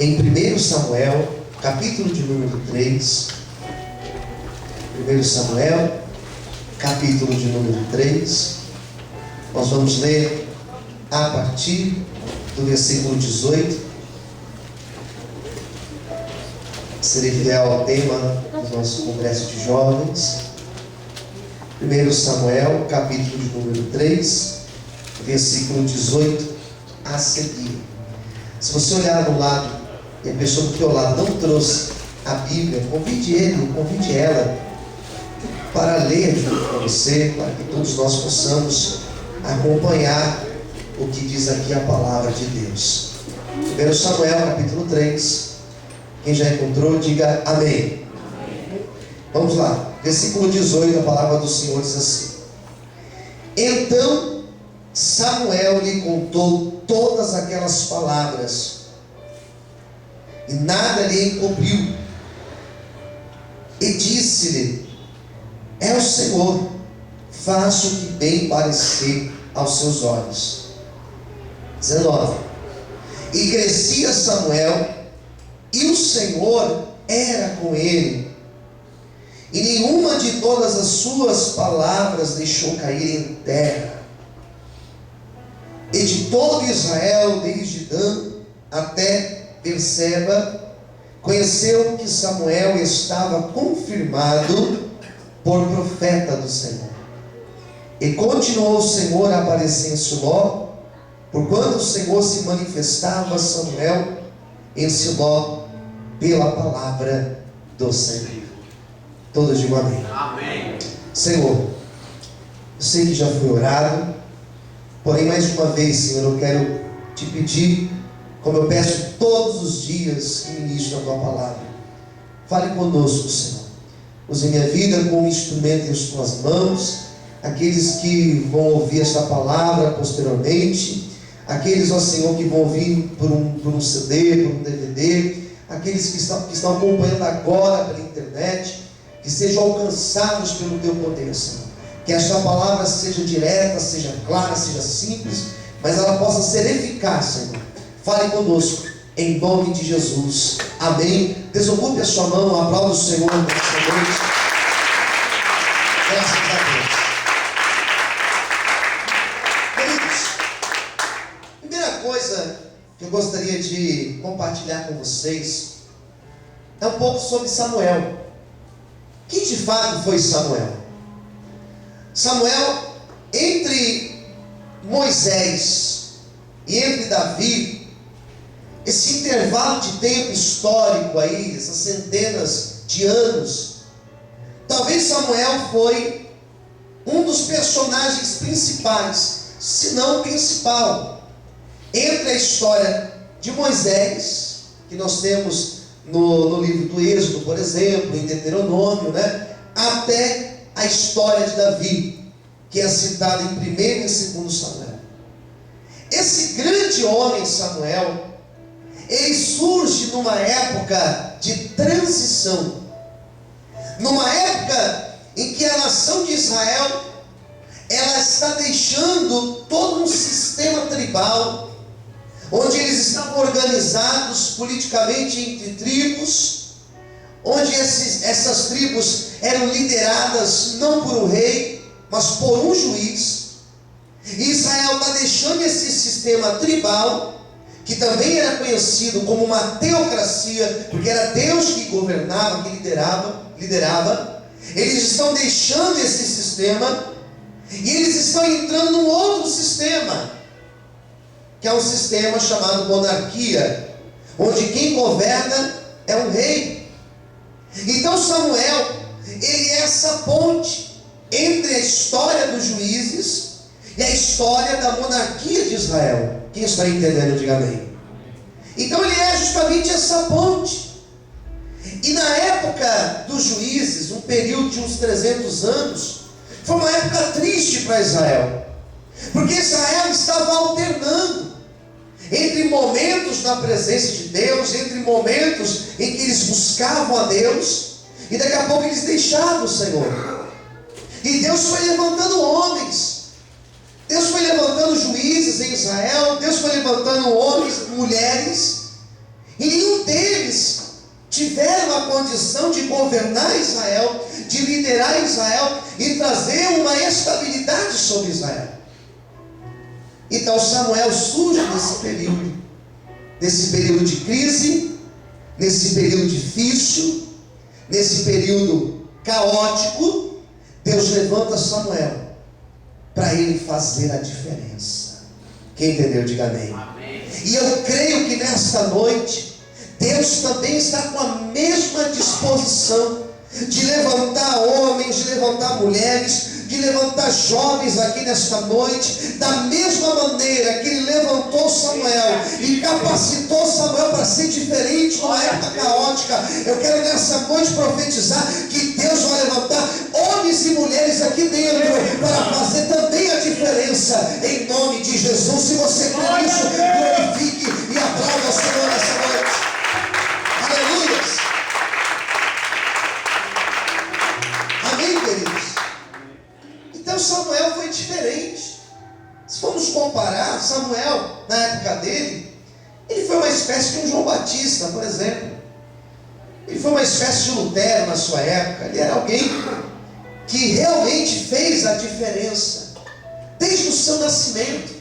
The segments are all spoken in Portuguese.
em 1 Samuel, capítulo de número 3. 1 Samuel, capítulo de número 3. Nós vamos ler a partir do versículo 18. Serei fiel ao tema do nosso congresso de jovens. 1 Samuel, capítulo de número 3, versículo 18 a seguir. Se você olhar do lado e a pessoa do teu lado não trouxe a Bíblia, convide ele, convide ela para ler junto com você, para que todos nós possamos acompanhar o que diz aqui a palavra de Deus. 1 Samuel, capítulo 3. Quem já encontrou, diga amém. Vamos lá. Versículo 18, a palavra do Senhor diz assim: Então Samuel lhe contou todas aquelas palavras, e nada lhe encobriu. E disse-lhe: É o Senhor, faça o que bem parecer aos seus olhos. 19. E crescia Samuel, e o Senhor era com ele, e nenhuma de todas as suas palavras deixou cair em terra. E de todo Israel, desde Dan até Berseba, conheceu que Samuel estava confirmado por profeta do Senhor. E continuou o Senhor a aparecer em Siló, porquanto o Senhor se manifestava a Samuel em Siló pela palavra do Senhor. Todos digam amém. Amém. Senhor, eu sei que já foi orado, porém mais uma vez, Senhor, eu quero te pedir, como eu peço todos os dias que ministro a tua palavra, fale conosco, Senhor. Use minha vida como instrumento em tuas mãos, aqueles que vão ouvir esta palavra posteriormente, aqueles, ó Senhor, que vão ouvir por um CD, por um DVD, aqueles que estão acompanhando agora pela internet, que sejam alcançados pelo teu poder, Senhor. Que esta palavra seja direta, seja clara, seja simples, mas ela possa ser eficaz, Senhor. Fale conosco, em nome de Jesus. Amém. Desocupe a sua mão, aplauda o Senhor nesta noite. Graças a Deus. Queridos, primeira coisa que eu gostaria de compartilhar com vocês é um pouco sobre Samuel. Quem de fato foi Samuel? Samuel, entre Moisés e entre Davi, esse intervalo de tempo histórico aí, essas centenas de anos, talvez Samuel foi um dos personagens principais, se não o principal, entre a história de Moisés, que nós temos no livro do Êxodo, por exemplo, em Deuteronômio, até a história de Davi, que é citada em 1 e 2 Samuel. Esse grande homem Samuel, ele surge numa época de transição, numa época em que a nação de Israel, ela está deixando todo um sistema tribal, onde eles estavam organizados politicamente entre tribos, onde essas tribos eram lideradas não por um rei, mas por um juiz. E Israel está deixando esse sistema tribal, que também era conhecido como uma teocracia, porque era Deus que governava, que liderava. Eles estão deixando esse sistema, e eles estão entrando num outro sistema, que é um sistema chamado monarquia, onde quem governa é um rei. Então Samuel, ele é essa ponte entre a história dos juízes e a história da monarquia de Israel. Quem está entendendo, diga amém. Então ele é justamente essa ponte. E na época dos juízes, um período de uns 300 anos, foi uma época triste para Israel, porque Israel estava alternando entre momentos na presença de Deus, entre momentos em que eles buscavam a Deus, e daqui a pouco eles deixavam o Senhor. E Deus foi levantando homens, Deus foi levantando juízes em Israel, Deus foi levantando homens, mulheres, e nenhum condição de governar Israel, de liderar Israel e trazer uma estabilidade sobre Israel. Então Samuel surge nesse período de crise, nesse período difícil, nesse período caótico. Deus levanta Samuel para ele fazer a diferença. Quem entendeu, diga amém. Amém. E eu creio que nesta noite Deus também está com a mesma disposição de levantar homens, de levantar mulheres, de levantar jovens aqui nesta noite, da mesma maneira que Ele levantou Samuel e capacitou Samuel para ser diferente numa época caótica. Eu quero nessa noite profetizar que Deus vai levantar homens e mulheres aqui dentro para fazer também a diferença, em nome de Jesus. Se você crê nisso, glorifique e aplauda o Senhor nessa noite. Aleluia. Amém, queridos? Então Samuel foi diferente. Se formos comparar, Samuel, na época dele, ele foi uma espécie de um João Batista, por exemplo. Ele foi uma espécie de Lutero na sua época. Ele era alguém que realmente fez a diferença, desde o seu nascimento.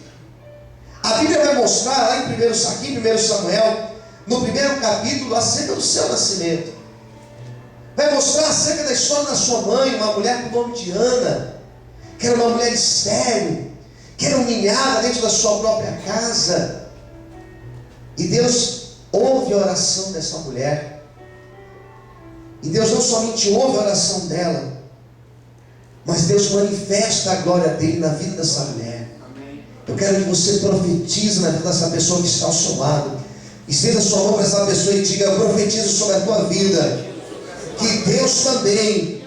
A Bíblia vai mostrar lá em 1 Samuel, no primeiro capítulo, acerca do seu nascimento. Vai mostrar acerca da história da sua mãe, uma mulher com o nome de Ana, que era uma mulher estéril, que era humilhada dentro da sua própria casa. E Deus ouve a oração dessa mulher. E Deus não somente ouve a oração dela, mas Deus manifesta a glória dele na vida dessa mulher. Eu quero que você profetize na vida dessa pessoa que está ao seu lado. Estenda sua mão para essa pessoa e diga: eu profetizo sobre a tua vida, que Deus também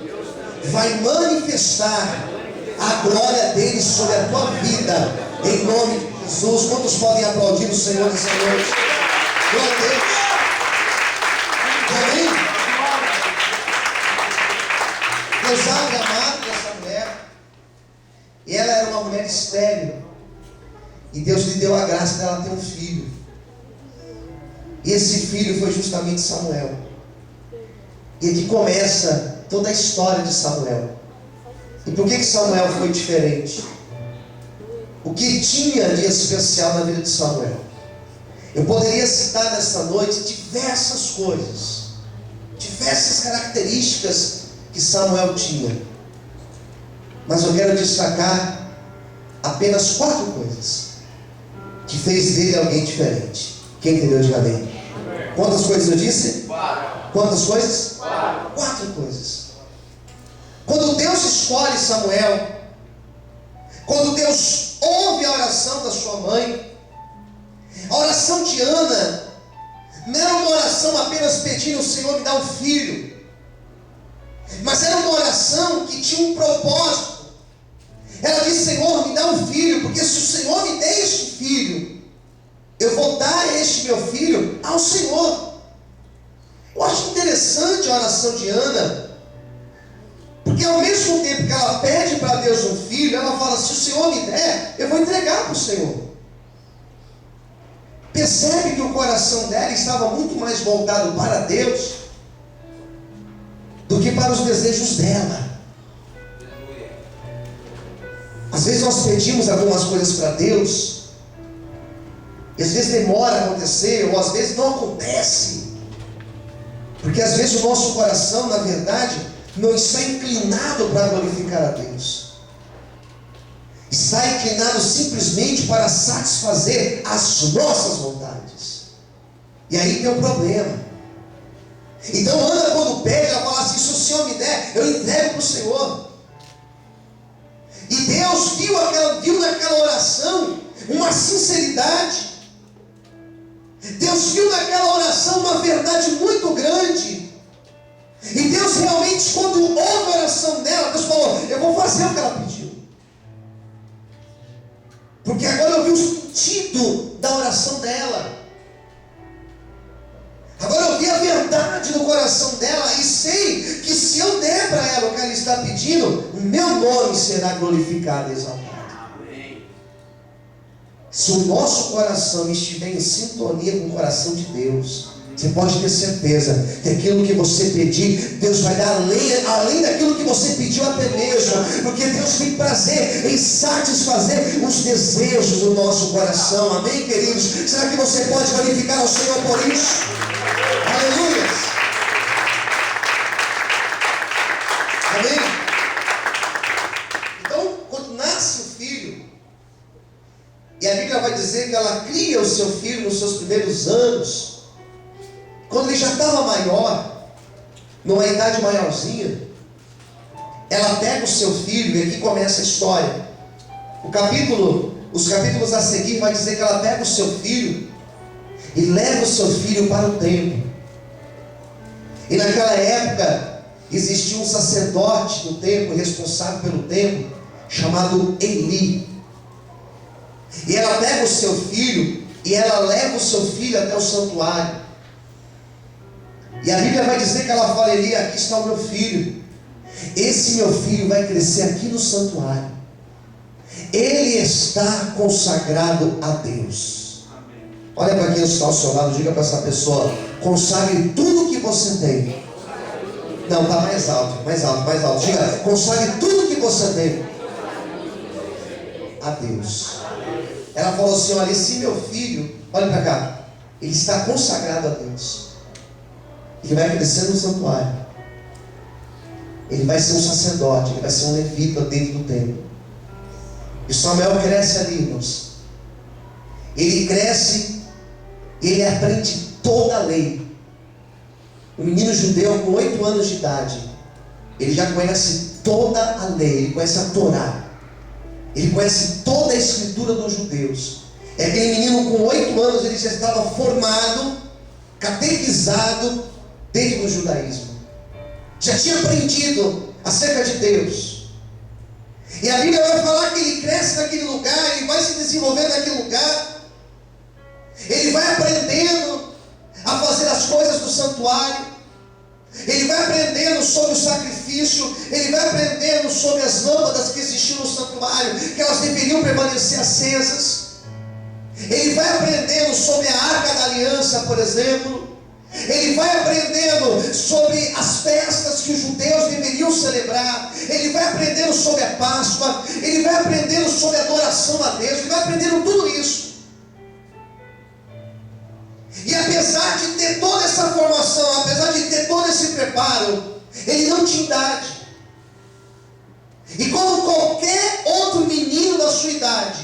vai manifestar a glória dele sobre a tua vida, em nome de Jesus. Quantos podem aplaudir o Senhor nessa noite? Glória a Deus. Amém? Deus abre a madre dessa mulher, e ela era uma mulher estéril, e Deus lhe deu a graça dela ter um filho. E esse filho foi justamente Samuel. E aqui começa toda a história de Samuel. E por que Samuel foi diferente? O que tinha de especial na vida de Samuel? Eu poderia citar nesta noite diversas coisas, diversas características que Samuel tinha, mas eu quero destacar apenas 4 coisas que fez dele alguém diferente. Quem entendeu, diga amém. Quantas coisas eu disse? 4. Quantas coisas? 4 coisas. Quando Deus escolhe Samuel, quando Deus ouve a oração da sua mãe, a oração de Ana não era uma oração apenas pedindo: o Senhor me dá um filho, mas era uma oração que tinha um propósito. Ela disse: Senhor, me dá um filho, porque se o Senhor me der este filho, eu vou dar este meu filho ao Senhor. Eu acho interessante a oração de Ana, porque ao mesmo tempo que ela pede para Deus um filho, ela fala: se o Senhor me der, eu vou entregar para o Senhor. Percebe que o coração dela estava muito mais voltado para Deus do que para os desejos dela. Às vezes nós pedimos algumas coisas para Deus, e às vezes demora a acontecer, ou às vezes não acontece, porque às vezes o nosso coração, na verdade, não está inclinado para glorificar a Deus, está inclinado simplesmente para satisfazer as nossas vontades. E aí tem um problema. Então Ana, quando pede, ela fala assim: se o Senhor me der, eu entrego para o Senhor. E Deus viu naquela oração uma sinceridade. Deus viu naquela oração uma verdade muito grande. E Deus realmente, quando ouve a oração dela, Deus falou: eu vou fazer o que ela pediu. Porque agora eu vi o sentido da oração dela. Agora eu vi a verdade no coração dela, e sei que se eu der para ela o que ela está pedindo, o meu nome será glorificado e exaltado. Se o nosso coração estiver em sintonia com o coração de Deus, Você pode ter certeza que aquilo que você pedir, Deus vai dar além daquilo que você pediu até mesmo, porque Deus tem prazer em satisfazer os desejos do nosso coração. Amém, queridos? Será que você pode glorificar ao Senhor por isso? Aleluia! Amém? Então, quando nasce o filho, e a Bíblia vai dizer que ela cria o seu filho nos seus primeiros anos, quando ele já estava maior, numa idade maiorzinha, ela pega o seu filho, e aqui começa a história. Os capítulos a seguir vai dizer que ela pega o seu filho e leva o seu filho para o templo. E naquela época existia um sacerdote no templo, responsável pelo templo, chamado Eli. E ela pega o seu filho e ela leva o seu filho até o santuário. E a Bíblia vai dizer que ela fala: Eli, aqui está o meu filho. Esse meu filho vai crescer aqui no santuário. Ele está consagrado a Deus. Amém. Olha para quem está ao seu lado, diga para essa pessoa: consagre tudo que você tem. Não, está mais alto, mais alto, mais alto. Diga: consagre tudo que você tem a Deus. Ela falou assim: olha, esse meu filho, olha para cá, ele está consagrado a Deus. Ele vai crescer no santuário. Ele vai ser um sacerdote, ele vai ser um levita dentro do templo. E Samuel cresce ali, irmãos. Ele cresce, ele aprende toda a lei. O menino judeu com 8 anos de idade, ele já conhece toda a lei, ele conhece a Torá. Ele conhece toda a escritura dos judeus. É aquele menino com 8 anos, ele já estava formado, catequizado dentro do judaísmo. Já tinha aprendido acerca de Deus. E a Bíblia vai falar que ele cresce naquele lugar, ele vai se desenvolver naquele lugar. Ele vai aprendendo a fazer as coisas do santuário. Ele vai aprendendo sobre o sacrifício. Ele vai aprendendo sobre as lâmpadas que existiam no santuário, que elas deveriam permanecer acesas. Ele vai aprendendo sobre a Arca da Aliança, por exemplo. Ele vai aprendendo sobre as festas que os judeus deveriam celebrar. Ele vai aprendendo sobre a Páscoa. Ele vai aprendendo sobre a adoração a Deus. Ele vai aprendendo tudo isso. E apesar de ter toda essa formação, apesar de ter todo esse preparo, ele não tinha idade. E como qualquer outro menino da sua idade,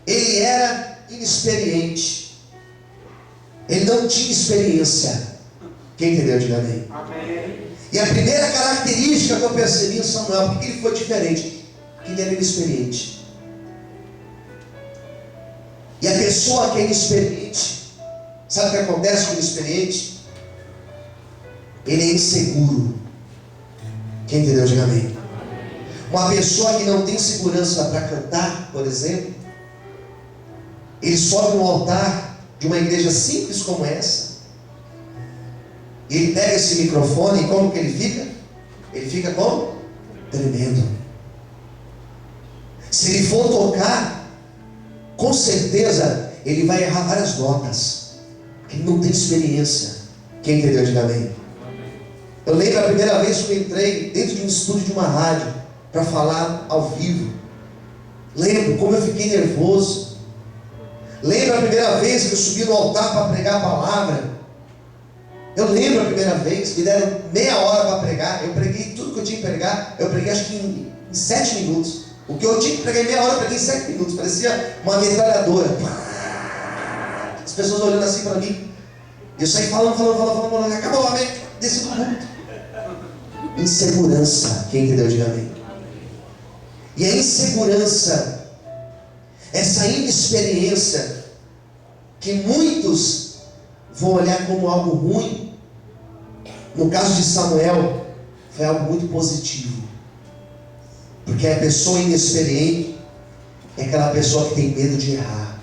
ele era inexperiente. Ele não tinha experiência. Quem entendeu? Diga amém. Amém. E a primeira característica que eu percebi em Samuel, porque ele foi diferente, que ele era inexperiente. E a pessoa que é inexperiente, sabe o que acontece com o inexperiente? Ele é inseguro. Quem entendeu? Diga amém. Uma pessoa que não tem segurança para cantar, por exemplo, ele sobe no altar de uma igreja simples como essa, ele pega esse microfone e como que ele fica? Ele fica como? Tremendo. Se ele for tocar, com certeza ele vai errar várias notas, porque ele não tem experiência. Quem entendeu? Diga amém. Eu lembro a primeira vez que eu entrei dentro de um estúdio de uma rádio para falar ao vivo. Lembro como eu fiquei nervoso. Lembro a primeira vez que eu subi no altar para pregar a palavra. Eu lembro a primeira vez, me deram meia hora para pregar. Eu preguei tudo que eu tinha que pregar. Eu preguei acho que em 7 minutos. O que eu tinha que pregar em meia hora, eu preguei em 7 minutos. Parecia uma metralhadora. As pessoas olhando assim para mim. Eu saí falando. Acabou, amém. Desci do culto. Insegurança. Quem entendeu? Diga amém. E a insegurança, essa inexperiência, que muitos vão olhar como algo ruim, no caso de Samuel, foi algo muito positivo. Porque a pessoa inexperiente é aquela pessoa que tem medo de errar.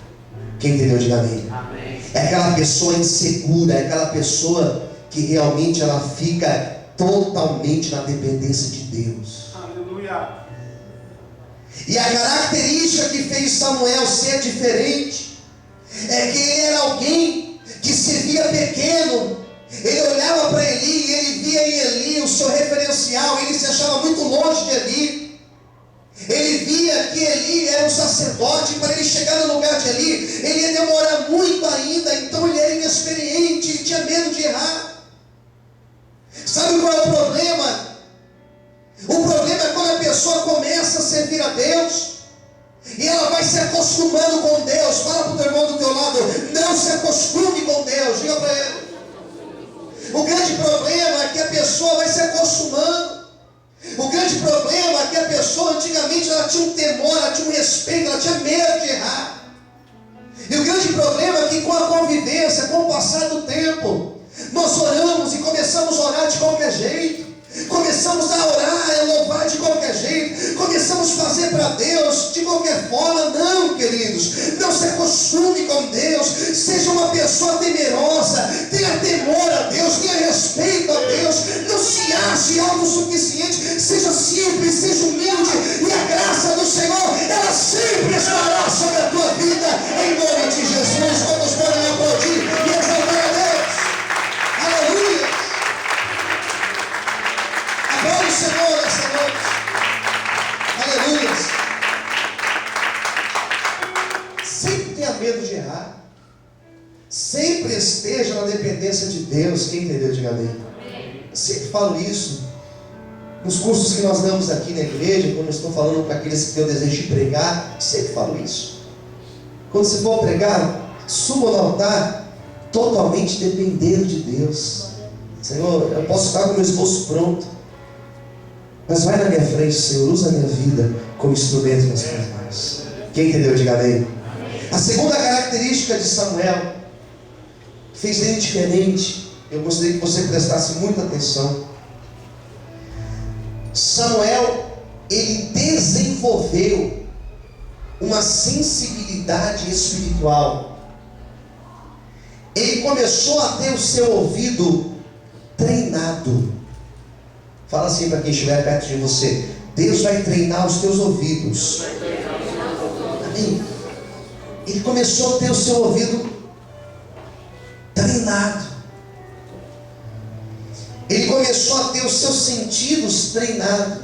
Quem entendeu? Diga amém. Amém. É aquela pessoa insegura, é aquela pessoa que realmente ela fica totalmente na dependência de Deus. Aleluia. E a característica que fez Samuel ser diferente é que ele era alguém que servia longe de Eli. Ele via que Eli era um sacerdote, para ele chegar no lugar de Eli, ele ia demorar muito ainda, então ele era inexperiente, ele tinha medo de errar. Sabe qual é o problema? O problema é quando a pessoa começa a servir a Deus, e ela vai se acostumando com Deus. Fala para o teu irmão do teu lado, não se acostume com Deus, diga para ele. O grande problema é que a pessoa vai se acostumando. O grande problema é que a pessoa antigamente ela tinha um temor, ela tinha um respeito, ela tinha medo de errar. E o grande problema é que com a convivência, com o passar do tempo, nós oramos e começamos a orar de qualquer jeito. Começamos a orar, a louvar de qualquer jeito. Começamos a fazer para Deus de qualquer forma. Não, queridos, não se acostume com Deus. Seja uma pessoa temerosa. Tenha temor a Deus, tenha respeito a Deus. Não se ache autossuficiente. Seja simples, seja humilde. E a graça do Senhor, ela sempre estará sobre a tua vida. Em nome de Jesus, todos podem aplaudir e exaltar a Deus. Aleluia. Adore o Senhor essa noite. Aleluia. Sempre tenha medo de errar. Sempre esteja na dependência de Deus. Quem entendeu, diga amém. Eu sempre falo isso. Nos cursos que nós damos aqui na igreja, quando eu estou falando para aqueles que têm o desejo de pregar, eu sempre falo isso. Quando você for pregar, suba no altar totalmente dependendo de Deus. Senhor, eu posso estar com o meu esboço pronto, mas vai na minha frente, Senhor, usa a minha vida como instrumento nas tuas mãos. Quem entendeu, diga amém. A segunda característica de Samuel, que fez ele diferente, eu gostaria que você prestasse muita atenção. Samuel, ele desenvolveu uma sensibilidade espiritual. Ele começou a ter o seu ouvido treinado. Fala assim para quem estiver perto de você: Deus vai treinar os teus ouvidos. Amém? Ele começou a ter o seu ouvido treinado. Ele começou a ter os seus sentidos treinados.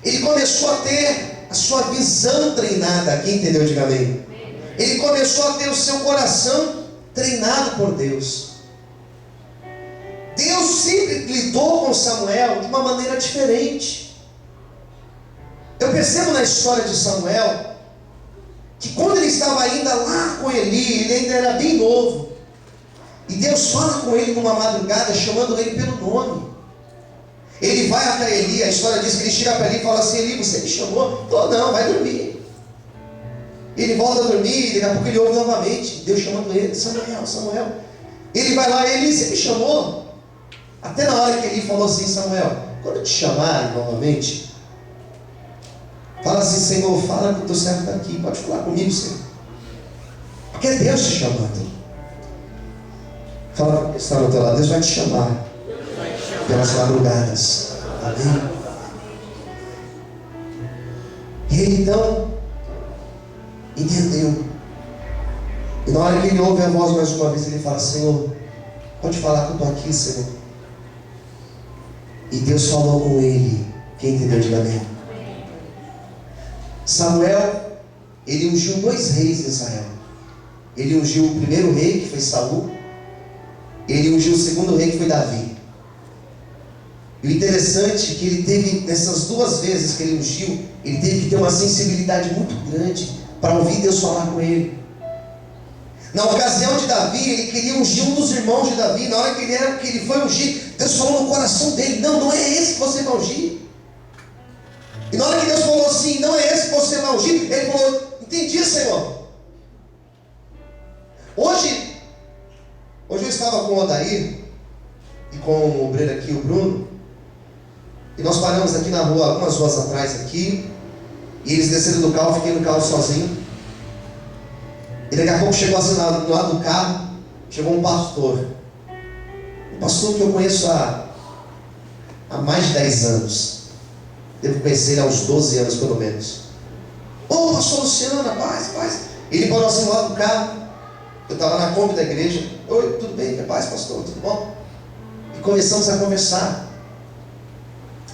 Ele começou a ter a sua visão treinada. Quem entendeu, diga amém. Ele começou a ter o seu coração treinado por Deus. Deus sempre lidou com Samuel de uma maneira diferente. Eu percebo na história de Samuel que quando ele estava ainda lá com Eli, ele ainda era bem novo, e Deus fala com ele numa madrugada, chamando ele pelo nome. Ele vai até Eli, a história diz que ele chega para Eli e fala assim: Eli, você me chamou? Falou: não, vai dormir. Ele volta a dormir, e daqui a pouco ele ouve novamente Deus chamando ele: Samuel, Samuel. Ele vai lá: Eli, você me chamou? Até na hora que ele falou assim: Samuel, quando eu te chamar novamente, fala assim: Senhor, fala que o teu servo está aqui, pode falar comigo, Senhor, porque é Deus te chamando. Fala que está no teu lado: Deus vai te chamar pelas madrugadas. Amém? E ele então entendeu. E na hora que ele ouve a voz mais uma vez, ele fala: Senhor, pode falar que eu estou aqui, Senhor. E Deus falou com ele. Quem entendeu, diga amém. Samuel, ele ungiu 2 reis em Israel. Ele ungiu o primeiro rei, que foi Saul. Ele ungiu o segundo rei, que foi Davi. E o interessante é que ele teve, nessas 2 vezes que ele ungiu, ele teve que ter uma sensibilidade muito grande para ouvir Deus falar com ele. Na ocasião de Davi, ele queria ungir um dos irmãos de Davi. Na hora que ele foi ungir, Deus falou no coração dele: não é esse que você vai ungir. E na hora que Deus falou assim: não é esse que você vai ungir, ele falou: entendi, Senhor. Hoje eu estava com o Odair e com o obreiro aqui, o Bruno, e nós paramos aqui na rua, algumas ruas atrás aqui, e eles desceram do carro, fiquei no carro sozinho. E daqui a pouco chegou assim do lado do carro, chegou um pastor que eu conheço há mais de 10 anos. Devo conhecer ele há uns 12 anos pelo menos. Ô, pastor Luciano, paz. Ele parou assim do lado do carro. Eu estava na Kombi da igreja. Oi, tudo bem? Paz, pastor, tudo bom? E começamos a conversar.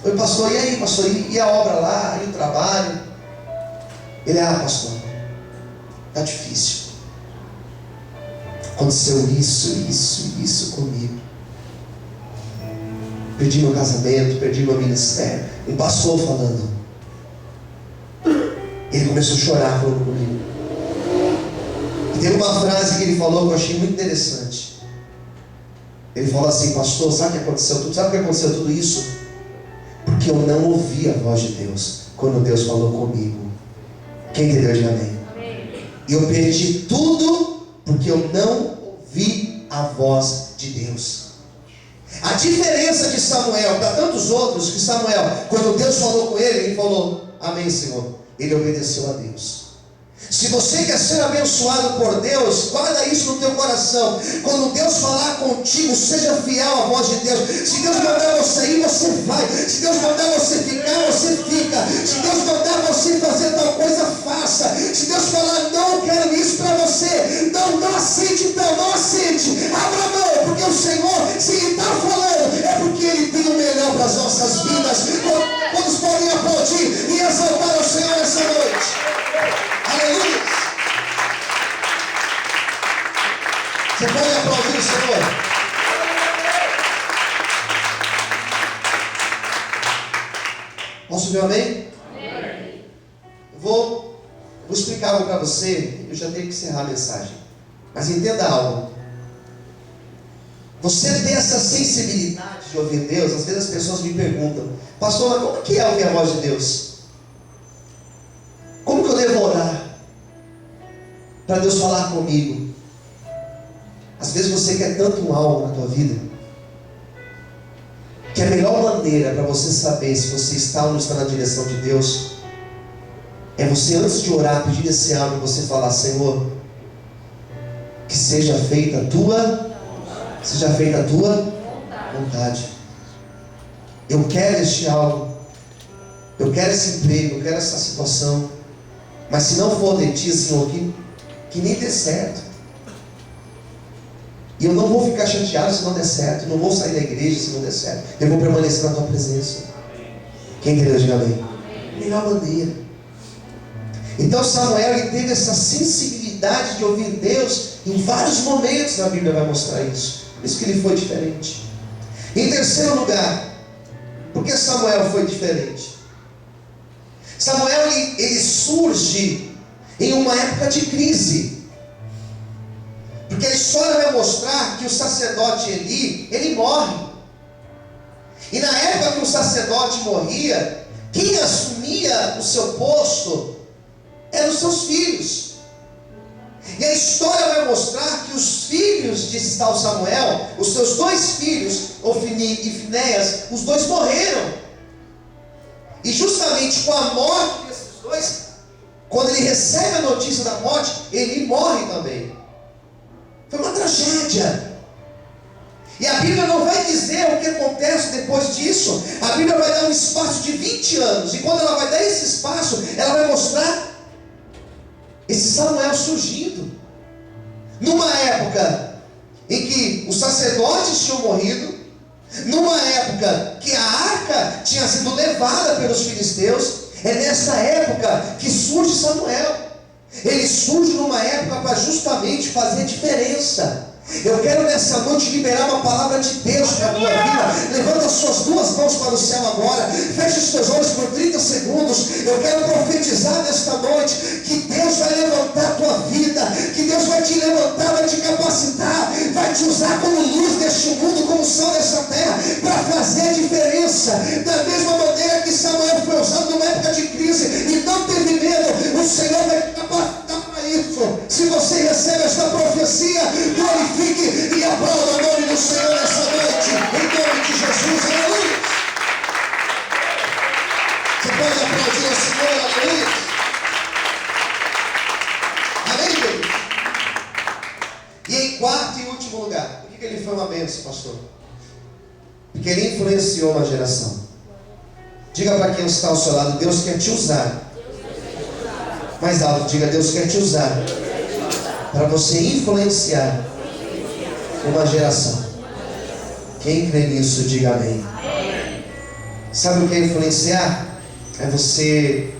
Oi, pastor, e aí, pastor? E a obra lá? E o trabalho? Ele, pastor, está difícil. Aconteceu isso comigo. Perdi meu casamento, perdi meu ministério. Um pastor falando. Ele começou a chorar falando comigo. E tem uma frase que ele falou que eu achei muito interessante. Ele falou assim: pastor, sabe o que aconteceu? Sabe o que aconteceu tudo isso? Porque eu não ouvi a voz de Deus quando Deus falou comigo. Quem entendeu? Diga amém. E eu perdi tudo porque eu não ouvi a voz de Deus. A diferença de Samuel para tantos outros, que Samuel, quando Deus falou com ele, ele falou: amém, Senhor. Ele obedeceu a Deus. Se você quer ser abençoado por Deus, guarda isso no teu coração. Quando Deus falar contigo, seja fiel à voz de Deus. Se Deus mandar você ir, você vai. Se Deus mandar você ficar, você fica. Se Deus mandar você fazer tal coisa, faça. Se Deus falar: não quero isso para você, não aceite, então não aceite. Abra a mão, porque o Senhor, se Ele está falando, é porque Ele tem o melhor para as nossas vidas. Quantos podem aplaudir e exaltar o Senhor essa noite? Aleluia! Você pode aplaudir o Senhor? Posso ver um amém? Amém. Eu vou explicar algo para você. Eu já tenho que encerrar a mensagem. Mas entenda algo. Você tem essa sensibilidade de ouvir Deus. Às vezes as pessoas me perguntam: pastor, mas como que é ouvir a voz de Deus? Como que eu devo orar para Deus falar comigo? Às vezes você quer tanto algo na tua vida, que a melhor maneira para você saber se você está ou não está na direção de Deus, é você, antes de orar, pedir esse algo, você falar: Senhor, que seja feita a tua vontade. Eu quero este algo, eu quero esse emprego, eu quero essa situação. Mas se não for de ti, Senhor, que nem dê certo. E eu não vou ficar chateado se não der certo. Não vou sair da igreja se não der certo. Eu vou permanecer na tua presença. Quem entendeu? Diga amém. Melhor maneira. Então Samuel, ele teve essa sensibilidade de ouvir Deus. Em vários momentos na Bíblia vai mostrar isso. Por isso que ele foi diferente. Em terceiro lugar, por que Samuel foi diferente? Samuel, ele surge em uma época de crise. Porque a história vai mostrar que o sacerdote Eli, ele morre. E na época que o sacerdote morria, quem assumia o seu posto eram os seus filhos. E a história vai mostrar que os filhos de tal Samuel, os seus dois filhos, Ofni e Finéias, os dois morreram. E justamente com a morte desses dois, quando ele recebe a notícia da morte, ele morre também. Foi uma tragédia. E a Bíblia não vai dizer o que acontece depois disso. A Bíblia vai dar um espaço de 20 anos. E quando ela vai dar esse espaço, ela vai mostrar esse Samuel surgindo. Numa época em que os sacerdotes tinham morrido, numa época que a arca tinha sido levada pelos filisteus, é nessa época que surge Samuel. Ele surge numa época para justamente fazer diferença. Eu quero nessa noite liberar uma palavra de Deus para a tua vida. Levanta as suas duas mãos para o céu agora. Feche os teus olhos por 30 segundos. Eu quero profetizar nesta noite que Deus vai levantar a tua vida, que Deus vai te levantar, vai te capacitar, vai te usar como luz deste mundo, como sal desta terra, para fazer a diferença. Da mesma maneira que Samuel foi usado numa época de crise e não teve medo, o Senhor vai te capacitar para isso. Se você recebe esta profecia, glorifique e aplauda o nome do Senhor nessa noite, em nome de Jesus, aleluia. Você pode aplaudir ao Senhor, aleluia. Amém, querido? E em quarto e último lugar, por que ele foi uma bênção, pastor? Porque ele influenciou uma geração. Diga para quem está ao seu lado: Deus quer te usar. Mais alto, diga: Deus quer te usar para você influenciar uma geração. Quem crê nisso, diga amém. Sabe o que é influenciar? É você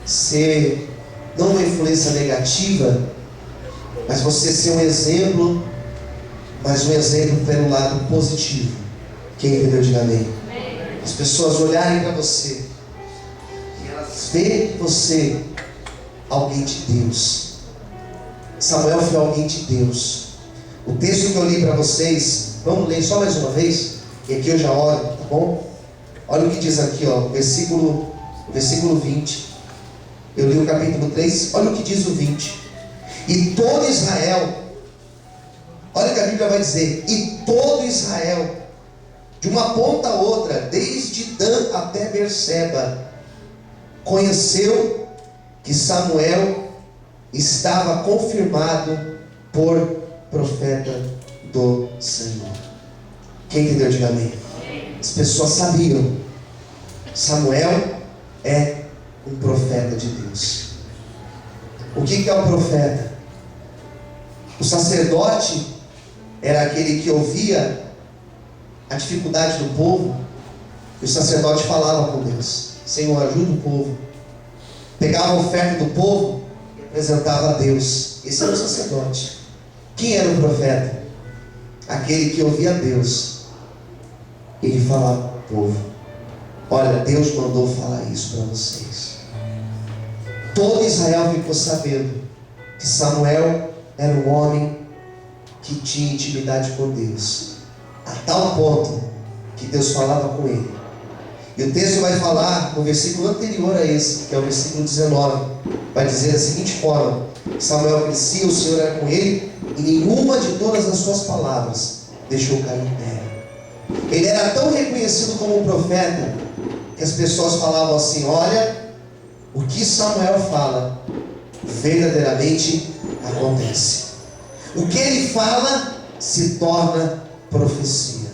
ser, não uma influência negativa, mas você ser um exemplo, mas um exemplo pelo lado positivo. Quem entendeu, diga amém. As pessoas olharem para você e elas veem você alguém de Deus. Samuel foi alguém de Deus. O texto que eu li para vocês, vamos ler só mais uma vez, e aqui eu já oro, tá bom? Olha o que diz aqui, ó, versículo 20. Eu li o capítulo 3, olha o que diz o 20. E todo Israel, olha o que a Bíblia vai dizer, e todo Israel, de uma ponta a outra, desde Dan até Berseba, conheceu que Samuel estava confirmado por profeta do Senhor. Quem entendeu, diga amém. As pessoas sabiam, Samuel é um profeta de Deus. O que é um profeta? O sacerdote era aquele que ouvia a dificuldade do povo, e o sacerdote falava com Deus: Senhor, ajuda o povo. Pegava a oferta do povo e apresentava a Deus. Esse era o sacerdote. Quem era o profeta? Aquele que ouvia Deus. Ele falava para o povo: olha, Deus mandou falar isso para vocês. Todo Israel ficou sabendo que Samuel era um homem que tinha intimidade com Deus, a tal ponto que Deus falava com ele. E o texto vai falar no versículo anterior a esse, que é o versículo 19, vai dizer da seguinte forma: Samuel crescia, o Senhor era com ele, e nenhuma de todas as suas palavras deixou cair em terra. Ele era tão reconhecido como um profeta, que as pessoas falavam assim: olha, o que Samuel fala verdadeiramente acontece. O que ele fala se torna profecia.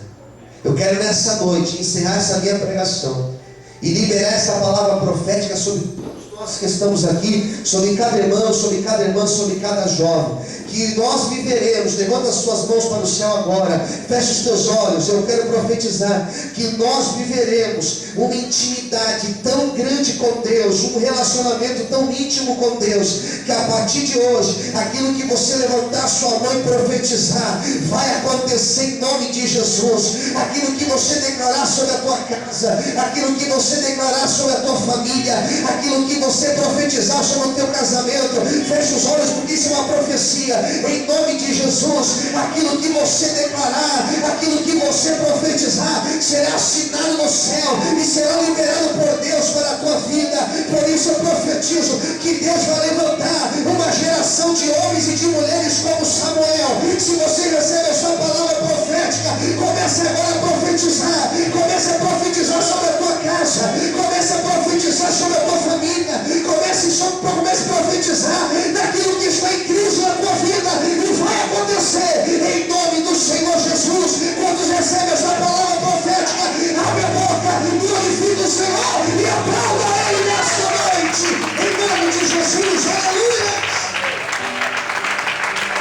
Eu quero nessa noite encerrar essa minha pregação e liberar essa palavra profética sobre todos nós que estamos aqui, sobre cada irmão, sobre cada irmã, sobre cada jovem. Que nós viveremos, levanta as suas mãos para o céu agora, fecha os teus olhos, eu quero profetizar que nós viveremos uma intimidade tão grande com Deus, um relacionamento tão íntimo com Deus, que a partir de hoje, aquilo que você levantar a sua mão e profetizar, vai acontecer em nome de Jesus. Aquilo que você declarar sobre a tua casa, aquilo que você declarar sobre a tua família, aquilo que você profetizar sobre o teu casamento, fecha os olhos, porque isso é uma profecia. Em nome de Jesus, aquilo que você declarar, aquilo que você profetizar, será assinado no céu e será liberado por Deus para a tua vida. Por isso eu profetizo que Deus vai levantar uma geração de homens e de mulheres como Samuel. Se você recebe a sua palavra profética, comece agora a profetizar. Comece a profetizar sobre a tua casa, comece a profetizar sobre a tua família, comece a profetizar naquilo que está em crise na tua vida. E vai acontecer em nome do Senhor Jesus. Quando recebe essa palavra profética, abre a boca, glorifica o Senhor e aplauda Ele nesta noite, em nome de Jesus. Aleluia.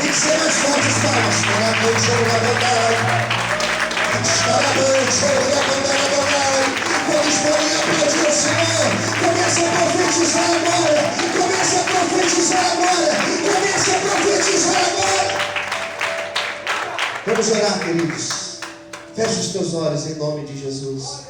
Tem que ser mais forte as palmas. Vamos podem aplaudir o Senhor. Comece a profetizar agora. Comece a profetizar agora. Comece a profetizar agora. Vamos orar, queridos. Feche os teus olhos em nome de Jesus.